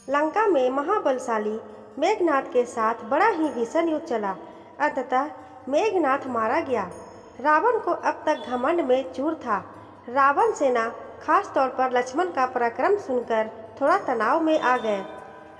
लंका में महाबलशाली मेघनाथ के साथ बड़ा ही भीषण युद्ध चला। अंततः मेघनाथ मारा गया। रावण को अब तक घमंड में चूर था। रावण सेना खास तौर पर लक्ष्मण का पराक्रम सुनकर थोड़ा तनाव में आ गए।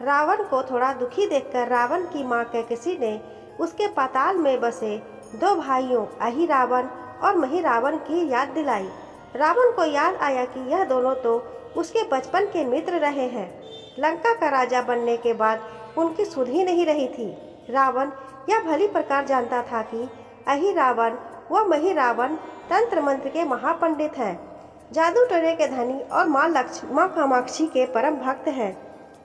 रावण को थोड़ा दुखी देखकर रावण की मां कैकसी ने उसके पाताल में बसे दो भाइयों अहिरावण और महिरावण की याद दिलाई। रावण को याद आया कि यह दोनों तो उसके बचपन के मित्र रहे हैं। लंका का राजा बनने के बाद उनकी सुध ही नहीं रही थी। रावण यह भली प्रकार जानता था कि अहिरावण व महिरावण तंत्र मंत्र के महापंडित हैं, जादू टोने के धनी और माँ कामाक्षी के परम भक्त हैं।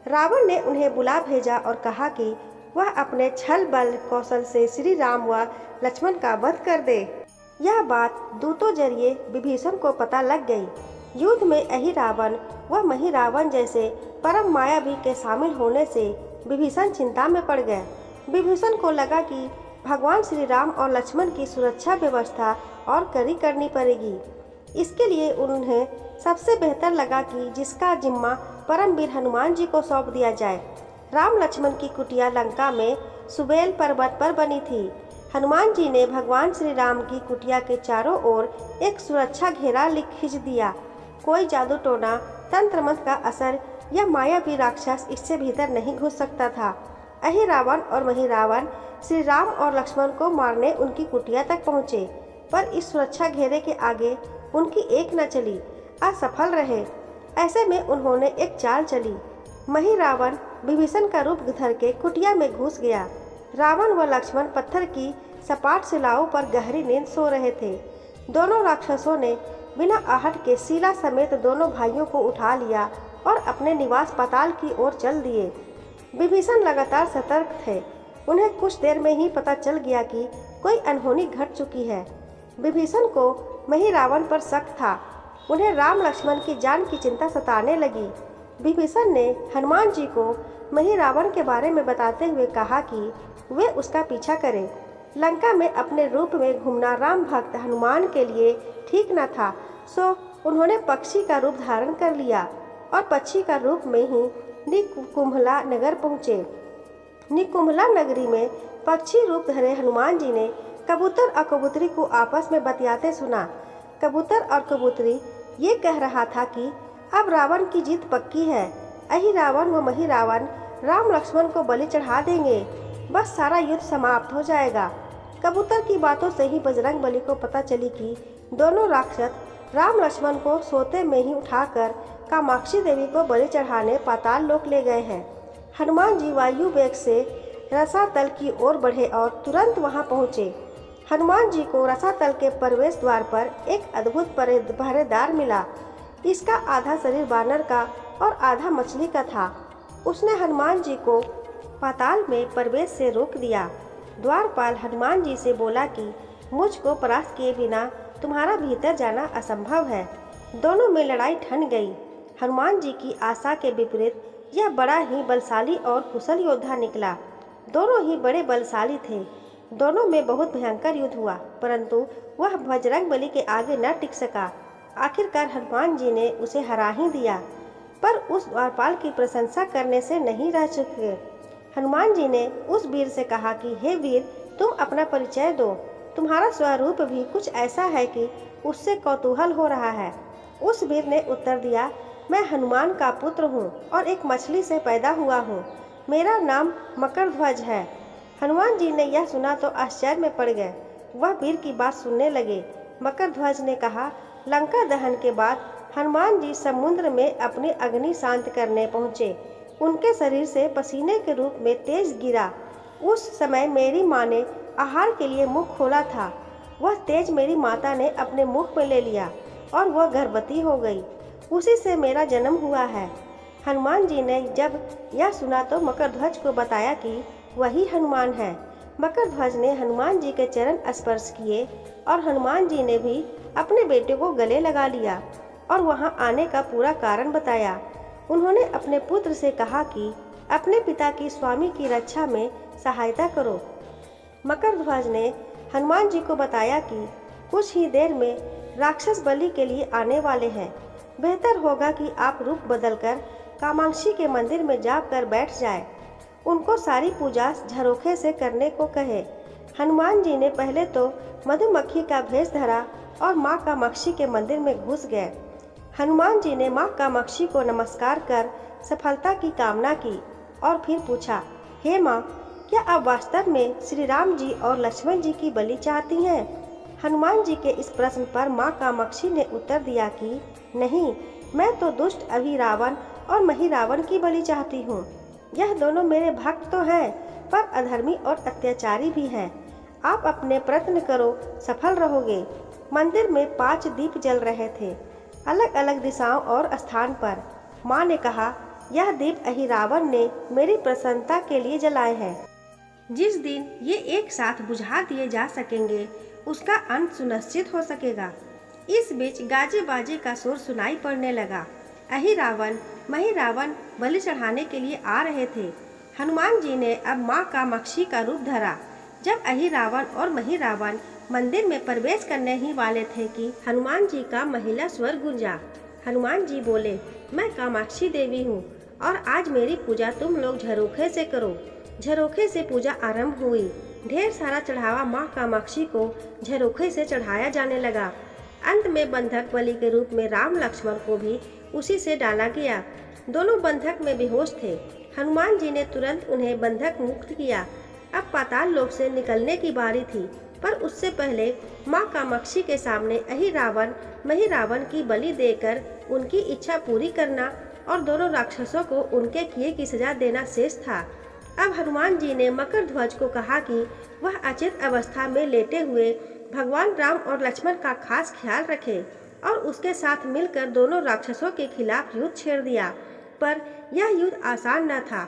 रावण ने उन्हें बुला भेजा और कहा कि वह अपने छल बल कौशल से श्री राम व लक्ष्मण का वध कर दे। यह बात दूतों जरिए विभीषण को पता लग गई। युद्ध में अहिरावण व महिरावण जैसे परम मायावी के शामिल होने से विभीषण चिंता में पड़ गए। विभीषण को लगा कि भगवान श्री राम और लक्ष्मण की सुरक्षा व्यवस्था और कड़ी करनी पड़ेगी। इसके लिए उन्हें सबसे बेहतर लगा कि जिसका जिम्मा परमवीर हनुमान जी को सौंप दिया जाए। राम लक्ष्मण की कुटिया लंका में सुबेल पर्वत पर बनी थी। हनुमान जी ने भगवान श्री राम की कुटिया के चारों ओर एक सुरक्षा घेरा खींच दिया। कोई जादू टोना, तंत्र मंत्र का असर या मायावी राक्षस इससे भीतर नहीं घुस सकता था। अहिरावण और महिरावण श्री राम और लक्ष्मण को मारने उनकी कुटिया तक पहुँचे, पर इस सुरक्षा घेरे के आगे उनकी एक न चली, असफल रहे। ऐसे में उन्होंने एक चाल चली। महिरावण विभीषण का रूप धर के कुटिया में घुस गया। रावण व लक्ष्मण पत्थर की सपाट शिलाओं पर गहरी नींद सो रहे थे। दोनों राक्षसों ने बिना आहट के शीला समेत दोनों भाइयों को उठा लिया और अपने निवास पाताल की ओर चल दिए। विभीषण लगातार सतर्क थे। उन्हें कुछ देर में ही पता चल गया कि कोई अनहोनी घट चुकी है। विभीषण को महिरावण पर शक था। उन्हें राम लक्ष्मण की जान की चिंता सताने लगी। विभीषण ने हनुमान जी को महिरावण के बारे में बताते हुए कहा कि वे उसका पीछा करें। लंका में अपने रूप में घूमना राम भक्त हनुमान के लिए ठीक न था, सो उन्होंने पक्षी का रूप धारण कर लिया और पक्षी का रूप में ही निकुंभला नगर पहुँचे। निकुंभला नगरी में पक्षी रूप धरे हनुमान जी ने कबूतर और कबूतरी को आपस में बतियाते सुना। कबूतर और कबूतरी ये कह रहा था कि अब रावण की जीत पक्की है। अहिरावण व महिरावण राम लक्ष्मण को बलि चढ़ा देंगे, बस सारा युद्ध समाप्त हो जाएगा। कबूतर की बातों से ही बजरंग बली को पता चली कि दोनों राक्षस राम लक्ष्मण को सोते में ही उठाकर कामाक्षी देवी को बलि चढ़ाने पाताल लोक ले गए हैं। हनुमान जी वायु वेग से रसातल की ओर बढ़े और तुरंत वहां पहुंचे। हनुमान जी को रसातल के प्रवेश द्वार पर एक अद्भुत पहरेदार मिला। इसका आधा शरीर बानर का और आधा मछली का था। उसने हनुमान जी को पाताल में प्रवेश से रोक दिया। द्वारपाल हनुमान जी से बोला कि मुझको परास्त किए बिना तुम्हारा भीतर जाना असंभव है। दोनों में लड़ाई ठन गई। हनुमान जी की आशा के विपरीत यह बड़ा ही बलशाली और कुशल योद्धा निकला। दोनों ही बड़े बलशाली थे। दोनों में बहुत भयंकर युद्ध हुआ, परंतु वह बजरंग बली के आगे न टिक सका। आखिरकार हनुमान जी ने उसे हरा ही दिया, पर उस द्वारपाल की प्रशंसा करने से नहीं रह चुके। हनुमान जी ने उस वीर से कहा कि हे वीर, तुम अपना परिचय दो। तुम्हारा स्वरूप भी कुछ ऐसा है कि उससे कौतूहल हो रहा है। उस वीर ने उत्तर दिया, मैं हनुमान का पुत्र हूँ और एक मछली से पैदा हुआ हूँ। मेरा नाम मकरध्वज है। हनुमान जी ने यह सुना तो आश्चर्य में पड़ गए। वह वीर की बात सुनने लगे। मकरध्वज ने कहा, लंका दहन के बाद हनुमान जी समुद्र में अपनी अग्नि शांत करने पहुँचे। उनके शरीर से पसीने के रूप में तेज गिरा। उस समय मेरी माँ ने आहार के लिए मुख खोला था। वह तेज मेरी माता ने अपने मुख में ले लिया और वह गर्भवती हो गई। उसी से मेरा जन्म हुआ है। हनुमान जी ने जब यह सुना तो मकरध्वज को बताया कि वही हनुमान है। मकरध्वज ने हनुमान जी के चरण स्पर्श किए और हनुमान जी ने भी अपने बेटे को गले लगा लिया और वहां आने का पूरा कारण बताया। उन्होंने अपने पुत्र से कहा कि अपने पिता की स्वामी की रक्षा में सहायता करो। मकरध्वज ने हनुमान जी को बताया कि कुछ ही देर में राक्षस बलि के लिए आने वाले हैं। बेहतर होगा कि आप रूप बदलकर कामाक्षी के मंदिर में जाकर बैठ जाए। उनको सारी पूजा झरोखे से करने को कहे। हनुमान जी ने पहले तो मधुमक्खी का भेष धरा और माँ कामाक्षी के मंदिर में घुस गए। हनुमान जी ने माँ कामाक्षी को नमस्कार कर सफलता की कामना की और फिर पूछा, हे माँ, क्या आप वास्तव में श्री राम जी और लक्ष्मण जी की बलि चाहती हैं? हनुमान जी के इस प्रश्न पर माँ कामाक्षी ने उत्तर दिया कि नहीं, मैं तो दुष्ट अभिरावण और महिरावण की बलि चाहती हूँ। यह दोनों मेरे भक्त तो हैं, पर अधर्मी और अत्याचारी भी हैं। आप अपने प्रयत्न करो, सफल रहोगे। मंदिर में 5 दीप जल रहे थे, अलग अलग दिशाओं और स्थान पर। माँ ने कहा, यह दीप अहिरावण ने मेरी प्रसन्नता के लिए जलाए हैं। जिस दिन ये एक साथ बुझा दिए जा सकेंगे, उसका अंत सुनिश्चित हो सकेगा। इस बीच गाजे बाजे का शोर सुनाई पड़ने लगा। अहिरावण महिरावण बलि चढ़ाने के लिए आ रहे थे। हनुमान जी ने अब माँ कामाक्षी का रूप धरा। जब अहिरावण और महिरावण मंदिर में प्रवेश करने ही वाले थे कि हनुमान जी का महिला स्वर गूंजा। हनुमान जी बोले, मैं कामाक्षी देवी हूँ और आज मेरी पूजा तुम लोग झरोखे से करो। झरोखे से पूजा आरंभ हुई। ढेर सारा चढ़ावा माँ कामाक्षी को झरोखे से चढ़ाया जाने लगा। अंत में बंधक बलि के रूप में राम लक्ष्मण को भी उसी से डाला गया। दोनों बंधक में बेहोश थे। हनुमान जी ने तुरंत उन्हें बंधक मुक्त किया। अब पाताल लोक से निकलने की बारी थी, पर उससे पहले माँ कामाक्षी के सामने अहिरावण महिरावण की बलि देकर उनकी इच्छा पूरी करना और दोनों राक्षसों को उनके किए की सजा देना शेष था। अब हनुमान जी ने मकर ध्वज को कहा कि वह अचेत अवस्था में लेटे हुए भगवान राम और लक्ष्मण का खास ख्याल रखे और उसके साथ मिलकर दोनों राक्षसों के खिलाफ युद्ध छेड़ दिया। पर यह युद्ध आसान न था।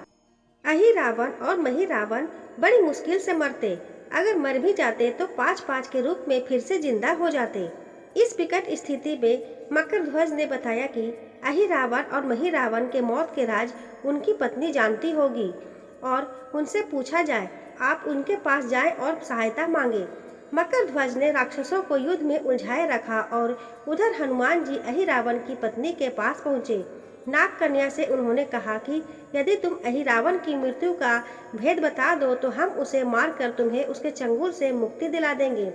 अहिरावण और महिरावण बड़ी मुश्किल से मरते। अगर मर भी जाते तो 5-5 के रूप में फिर से जिंदा हो जाते। इस विकट स्थिति में मकर ध्वज ने बताया कि अहिरावण और महिरावण के मौत के राज उनकी पत्नी जानती होगी और उनसे पूछा जाए। आप उनके पास जाएं और सहायता मांगे। मकर ध्वज ने राक्षसों को युद्ध में उलझाए रखा और उधर हनुमान जी अहिरावण की पत्नी के पास पहुँचे। नाग कन्या से उन्होंने कहा कि यदि तुम अहिरावण की मृत्यु का भेद बता दो तो हम उसे मारकर तुम्हें उसके चंगुल से मुक्ति दिला देंगे।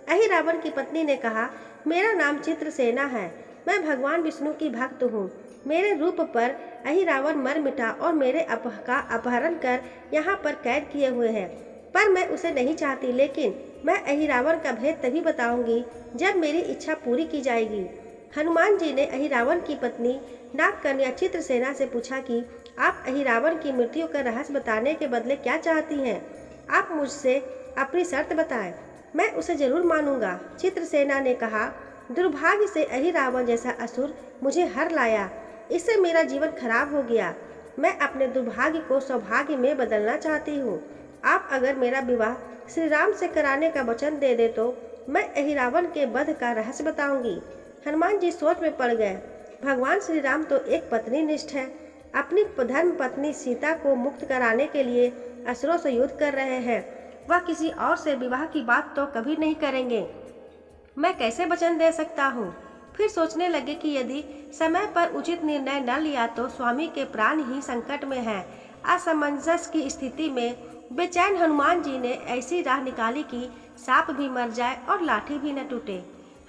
अहिरावण की पत्नी ने कहा, मेरा नाम चित्रसेना है, मैं भगवान विष्णु की भक्त हूँ। मेरे रूप पर अहिरावण मर मिटा और मेरे का अपहरण कर यहाँ पर कैद किए हुए हैं, पर मैं उसे नहीं चाहती। लेकिन मैं अहिरावण का भेद तभी बताऊंगी जब मेरी इच्छा पूरी की जाएगी। हनुमान जी ने अहिरावण की पत्नी नाग कन्या चित्रसेना से पूछा कि आप अहिरावण की मृत्यु का रहस्य बताने के बदले क्या चाहती हैं? आप मुझसे अपनी शर्त बताएं, मैं उसे जरूर मानूंगा। चित्रसेना ने कहा, दुर्भाग्य से अहिरावण जैसा असुर मुझे हर लाया, इससे मेरा जीवन खराब हो गया। मैं अपने दुर्भाग्य को सौभाग्य में बदलना चाहती हूँ। आप अगर मेरा विवाह श्री राम से कराने का वचन दे दे तो मैं अहिरावण के वध का रहस्य बताऊंगी। हनुमान जी सोच में पड़ गए। भगवान श्री राम तो एक पत्नी निष्ठ है, अपनी धर्म पत्नी सीता को मुक्त कराने के लिए असुरों से युद्ध कर रहे हैं। वह किसी और से विवाह की बात तो कभी नहीं करेंगे। मैं कैसे वचन दे सकता हूँ? फिर सोचने लगे कि यदि समय पर उचित निर्णय न लिया तो स्वामी के प्राण ही संकट में हैं। असमंजस की स्थिति में बेचैन हनुमान जी ने ऐसी राह निकाली कि सांप भी मर जाए और लाठी भी न टूटे।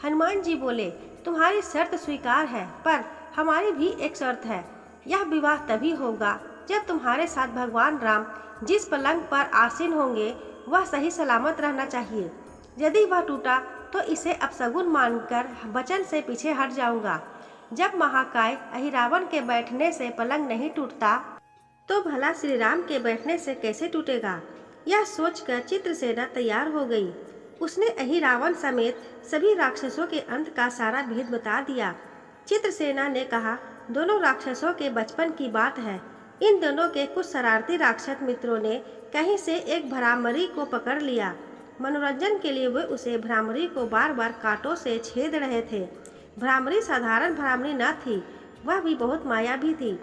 हनुमान जी बोले, तुम्हारी शर्त स्वीकार है, पर हमारी भी एक शर्त है। यह विवाह तभी होगा जब तुम्हारे साथ भगवान राम जिस पलंग पर आसीन होंगे वह सही सलामत रहना चाहिए। यदि वह टूटा तो इसे अपशगुन मानकर वचन से पीछे हट जाऊंगा। जब महाकाय अहिरावण के बैठने से पलंग नहीं टूटता तो भला श्री राम के बैठने से कैसे टूटेगा? यह सोचकर चित्रसेना तैयार हो गई। उसने अहिरावण समेत सभी राक्षसों के अंत का सारा भेद बता दिया। चित्रसेना ने कहा, दोनों राक्षसों के बचपन की बात है। इन दोनों के कुछ शरारती राक्षस मित्रों ने कहीं से एक भ्रामरी को पकड़ लिया। मनोरंजन के लिए वे उसे भ्रामरी को बार बार कांटों से छेद रहे थे। भ्रामरी साधारण भ्रामरी न थी, वह भी बहुत मायावी थी,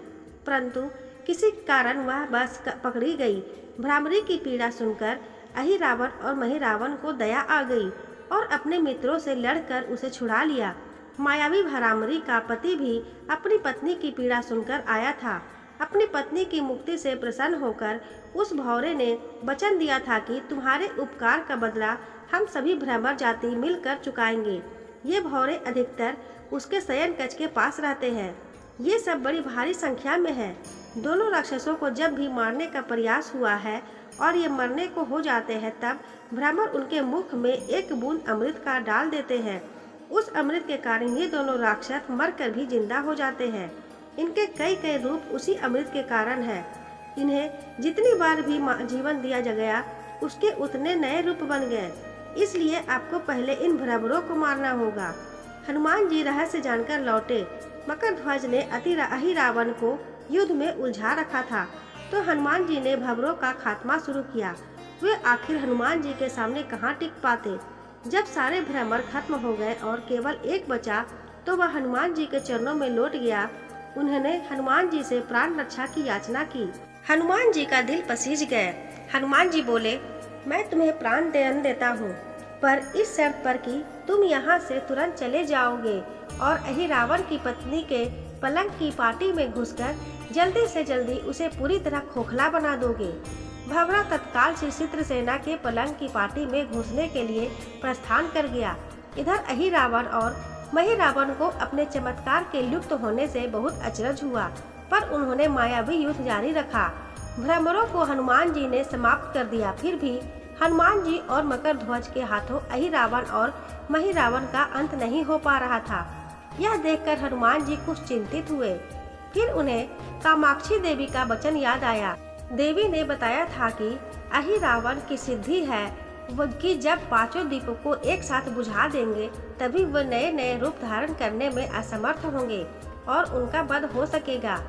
परंतु किसी कारण वह बस पकड़ी गई। भ्रामरी की पीड़ा सुनकर अहिरावण और महिरावण को दया आ गई और अपने मित्रों से लड़कर उसे छुड़ा लिया। मायावी भ्रामरी का पति भी अपनी पत्नी की पीड़ा सुनकर आया था अपनी पत्नी की मुक्ति से प्रसन्न होकर उस भौरे ने वचन दिया था कि तुम्हारे उपकार का बदला हम सभी भ्रमर जाति मिलकर चुकाएंगे। ये भौरे अधिकतर उसके शयन कक्ष के पास रहते हैं। ये सब बड़ी भारी संख्या में है। दोनों राक्षसों को जब भी मारने का प्रयास हुआ है और ये मरने को हो जाते हैं, तब भ्रमर उनके मुख में एक बूंद अमृत का डाल देते हैं। उस अमृत के कारण ये दोनों राक्षस मरकर भी जिंदा हो जाते हैं। इनके कई कई रूप उसी अमृत के कारण है। इन्हें जितनी बार भी जीवन दिया गया, उसके उतने नए रूप बन गए। इसलिए आपको पहले इन भ्रमरों को मारना होगा। हनुमान जी रहस्य जानकर लौटे। मकरध्वज ने अहिरावण को युद्ध में उलझा रखा था, तो हनुमान जी ने भ्रमरों का खात्मा शुरू किया। वे आखिर हनुमान जी के सामने कहाँ टिक पाते। जब सारे भ्रमर खत्म हो गए और केवल एक बचा, तो वह हनुमान जी के चरणों में लौट गया। उन्होंने हनुमान जी से प्राण रक्षा की याचना की। हनुमान जी का दिल पसीज गए। हनुमान जी बोले, मैं तुम्हें प्राण देता हूँ, पर इस शर्त पर कि तुम यहाँ से तुरंत चले जाओगे और अहिरावण की पत्नी के पलंग की पार्टी में घुसकर जल्दी से जल्दी उसे पूरी तरह खोखला बना दोगे। भंवरा तत्काल से चित्रसेना के पलंग की पार्टी में घुसने के लिए प्रस्थान कर गया। इधर अहिरावण और महिरावण को अपने चमत्कार के लुप्त होने से बहुत अचरज हुआ, पर उन्होंने मायावी युद्ध जारी रखा। भ्रमरों को हनुमान जी ने समाप्त कर दिया। फिर भी हनुमान जी और मकरध्वज के हाथों अहिरावण और महिरावण का अंत नहीं हो पा रहा था। यह देखकर हनुमान जी कुछ चिंतित हुए। फिर उन्हें कामाक्षी देवी का वचन याद आया। देवी ने बताया था कि अहिरावण की सिद्धि है कि जब पांचों दीपों को एक साथ बुझा देंगे, तभी वह नए नए रूप धारण करने में असमर्थ होंगे और उनका वध हो सकेगा।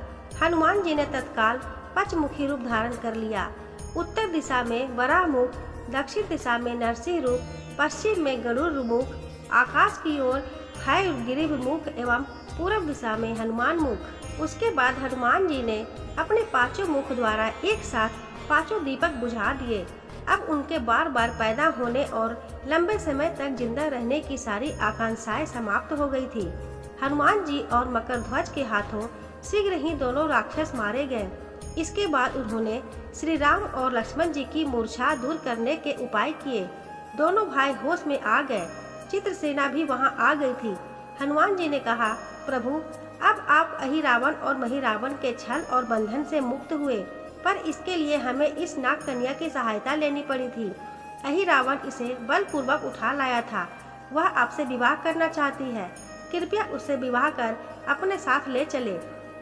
हनुमान जी ने तत्काल पंचमुखी रूप धारण कर लिया। उत्तर दिशा में वराह मुख, दक्षिण दिशा में नरसिंह रूप, पश्चिम में गरुड़ मुख, आकाश की ओर हयग्रीव मुख एवं पूर्व दिशा में हनुमान मुख। उसके बाद हनुमान जी ने अपने पांचों मुख द्वारा एक साथ पांचों दीपक बुझा दिए। अब उनके बार बार पैदा होने और लंबे समय तक जिंदा रहने की सारी आकांक्षाएं समाप्त हो गई थी। हनुमान जी और मकरध्वज के हाथों शीघ्र ही दोनों राक्षस मारे गए। इसके बाद उन्होंने श्री राम और लक्ष्मण जी की मूर्छा दूर करने के उपाय किए। दोनों भाई होश में आ गए। चित्रसेना भी वहां आ गई थी। हनुमान जी ने कहा, प्रभु, अब आप अहिरावण और महिरावण के छल और बंधन से मुक्त हुए, पर इसके लिए हमें इस नाग कन्या की सहायता लेनी पड़ी थी। अहिरावण इसे बलपूर्वक उठा लाया था। वह आपसे विवाह करना चाहती है। कृपया उससे विवाह कर अपने साथ ले चले,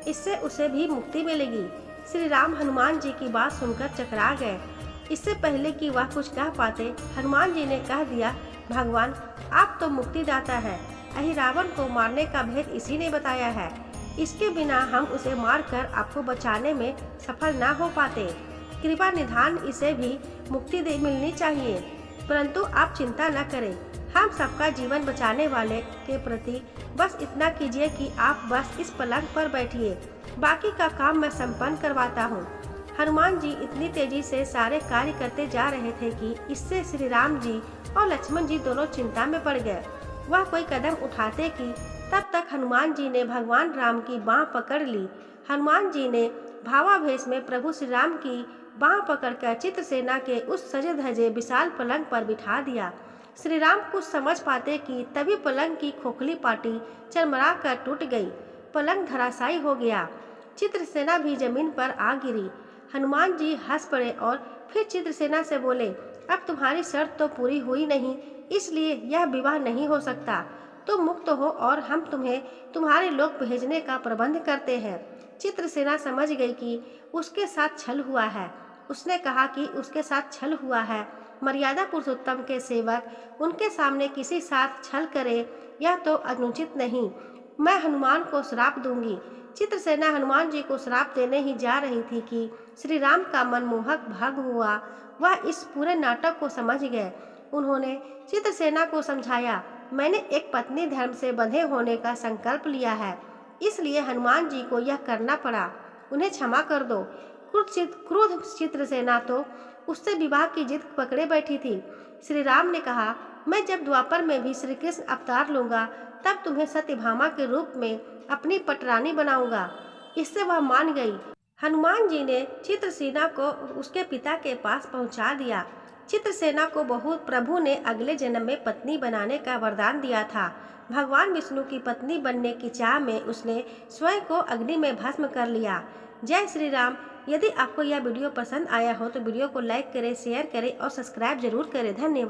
इससे उसे भी मुक्ति मिलेगी। श्री राम हनुमान जी की बात सुनकर चकरा गए। इससे पहले कि वह कुछ कह पाते, हनुमान जी ने कह दिया, भगवान, आप तो मुक्तिदाता है। अहिरावण को मारने का भेद इसी ने बताया है। इसके बिना हम उसे मारकर आपको बचाने में सफल ना हो पाते। कृपा निधान इसे भी मुक्ति मिलनी चाहिए। परंतु आप चिंता न करें, हम सबका जीवन बचाने वाले के प्रति बस इतना कीजिए कि आप बस इस पलंग पर बैठिए, बाकी का काम मैं संपन्न करवाता हूँ। हनुमान जी इतनी तेजी से सारे कार्य करते जा रहे थे कि इससे श्री राम जी और लक्ष्मण जी दोनों चिंता में पड़ गए। वह कोई कदम उठाते कि तब तक हनुमान जी ने भगवान राम की बाँह पकड़ ली। हनुमान जी ने भावावेश में प्रभु श्री राम की बाँह पकड़कर चित्रसेना के उस सजे धजे विशाल पलंग पर बिठा दिया। श्री राम कुछ समझ पाते कि तभी पलंग की खोखली पाटी चरमरा कर टूट गई। पलंग धराशायी हो गया। चित्रसेना भी जमीन पर आ गिरी। हनुमान जी हंस पड़े और फिर चित्रसेना से बोले, अब तुम्हारी शर्त तो पूरी हुई नहीं, इसलिए यह विवाह नहीं हो सकता। तुम मुक्त हो और हम तुम्हें तुम्हारे लोक भेजने का प्रबंध करते हैं। चित्रसेना समझ गई कि उसके साथ छल हुआ है। उसने कहा कि उसके साथ छल हुआ है। मर्यादा पुरुषोत्तम के सेवक उनके सामने किसी साथ छल करे, यह तो अनुचित नहीं। मैं हनुमान को श्राप दूंगी। चित्रसेना हनुमान जी को श्राप देने ही जा रही थी कि श्री राम का मनमोहक भाग हुआ। वह इस पूरे नाटक को समझ गए। उन्होंने चित्रसेना को समझाया, मैंने एक पत्नी धर्म से बंधे होने का संकल्प लिया है, इसलिए हनुमान जी को यह करना पड़ा। उन्हें क्षमा कर दो। क्रुद्ध चित्रसेना तो उससे विवाह की जिद पकड़े बैठी थी। श्री राम ने कहा, मैं जब द्वापर में भी श्री कृष्ण अवतार लूंगा, तब तुम्हें सत्यभामा के रूप में अपनी पटरानी बनाऊंगा। इससे वह मान गई। हनुमान जी ने चित्रसेना को उसके पिता के पास पहुंचा दिया। चित्रसेना को बहुत प्रभु ने अगले जन्म में पत्नी बनाने का वरदान दिया था। भगवान विष्णु की पत्नी बनने की चाह में उसने स्वयं को अग्नि में भस्म कर लिया। जय श्री राम। यदि आपको यह वीडियो पसंद आया हो तो वीडियो को लाइक करें, शेयर करें और सब्सक्राइब जरूर करें। धन्यवाद।